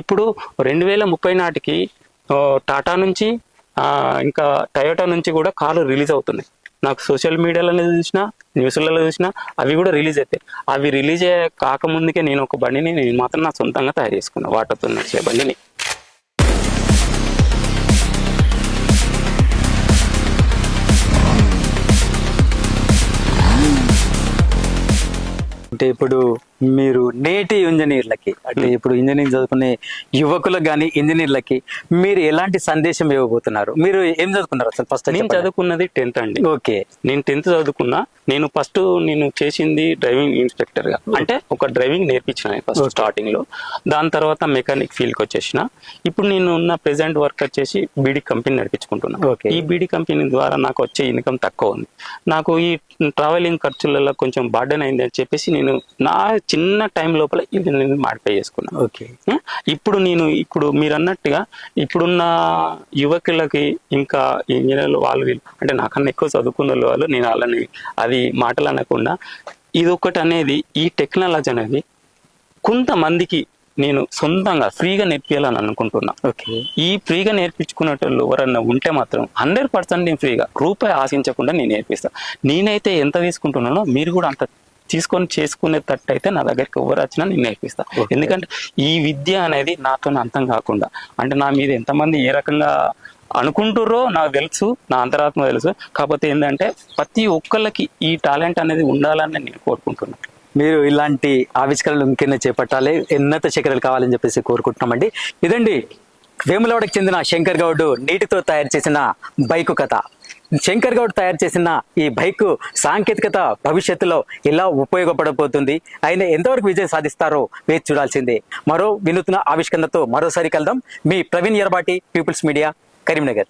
ఇప్పుడు 2030 నాటికి టాటా నుంచి ఇంకా టయోటా నుంచి కూడా కార్లు రిలీజ్ అవుతున్నాయి. నాకు సోషల్ మీడియాలో చూసినా, న్యూస్లలో చూసినా అవి కూడా రిలీజ్ అవుతాయి. అవి రిలీజ్ కాకముందుకే నేను ఒక బండిని నేను మాత్రం నా సొంతంగా తయారు చేసుకున్నాను, వాటర్తో నడిచే బండిని. అంటే ఇప్పుడు మీరు నేటి ఇంజనీర్లకి, అంటే ఇప్పుడు ఇంజనీరింగ్ చదువుకునే యువకులకు కానీ ఇంజనీర్లకి మీరు ఎలాంటి సందేశం ఇవ్వబోతున్నారు? మీరు ఏం చదువుకున్నారు అసలు? ఫస్ట్ నేను చదువుకున్నది 10th అండి. ఓకే, నేను 10th చదువుకున్నా. నేను ఫస్ట్ చేసింది డ్రైవింగ్ ఇన్స్ట్రక్టర్ గా, అంటే ఒక డ్రైవింగ్ నేర్పించిన ఫస్ట్ స్టార్టింగ్ లో. దాని తర్వాత మెకానిక్ ఫీల్డ్ కి వచ్చేసిన. ఇప్పుడు నేను ఉన్న ప్రెసెంట్ వర్క్ వచ్చేసి బీడీ కంపెనీ నడిపించుకుంటున్నా. ఈ బీడీ కంపెనీ ద్వారా నాకు వచ్చే ఇన్కమ్ తక్కువ ఉంది. నాకు ఈ ట్రావెలింగ్ ఖర్చులలో కొంచెం బర్డెన్ అయింది అని చెప్పేసి నేను నా చిన్న టైం లోపల ఇది నేను మాడిఫై చేసుకున్నాను. ఓకే, ఇప్పుడు మీరు అన్నట్టుగా ఇప్పుడున్న యువకులకి ఇంకా ఇంజనీర్లు వాళ్ళు వీళ్ళు అంటే నాకన్నా ఎక్కువ చదువుకున్న వాళ్ళు, నేను వాళ్ళని అది మాటలు అనకుండా ఇదొకటి అనేది, ఈ టెక్నాలజీ అనేది కొంతమందికి నేను సొంతంగా ఫ్రీగా నేర్పించాలని అనుకుంటున్నా. ఓకే, ఈ ఫ్రీగా నేర్పించుకునేటోళ్ళు ఎవరన్నా ఉంటే మాత్రం 100% నేను ఫ్రీగా రూపాయి ఆశించకుండా నేను నేర్పిస్తాను. నేనైతే ఎంత తీసుకుంటున్నానో మీరు కూడా అంత తీసుకొని చేసుకునేటట్టు అయితే నా దగ్గరికి ఎవరు వచ్చినా నేను నేర్పిస్తాను. ఎందుకంటే ఈ విద్య అనేది నాతో అంతం కాకుండా, అంటే నా మీద ఎంతమంది ఏ రకంగా అనుకుంటుర్రో నాకు తెలుసు, నా అంతరాత్మ తెలుసు. కాకపోతే ఏంటంటే ప్రతి ఒక్కళ్ళకి ఈ టాలెంట్ అనేది ఉండాలని నేను కోరుకుంటున్నాను. మీరు ఇలాంటి ఆవిష్కరణలు ఇంకెన్నో చేపట్టాలి, ఉన్నత శిఖరాలు కావాలని చెప్పేసి కోరుకుంటున్నామండి. ఇదండి వేములవాడకు చెందిన శంకర్ గౌడ్ నీటితో తయారు చేసిన బైకు కథ. శంకర్ గౌడ్ తయారు చేసిన ఈ బైక్ సాంకేతికత భవిష్యత్తులో ఎలా ఉపయోగపడబోతుంది, ఆయన ఎంతవరకు విజయం సాధిస్తారో వేచి చూడాల్సిందే. మరో వినూత్న ఆవిష్కరణతో మరోసారి కలుద్దాం. మీ ప్రవీణ్ ఎర్బాటి, పీపుల్స్ మీడియా, కరీంనగర్.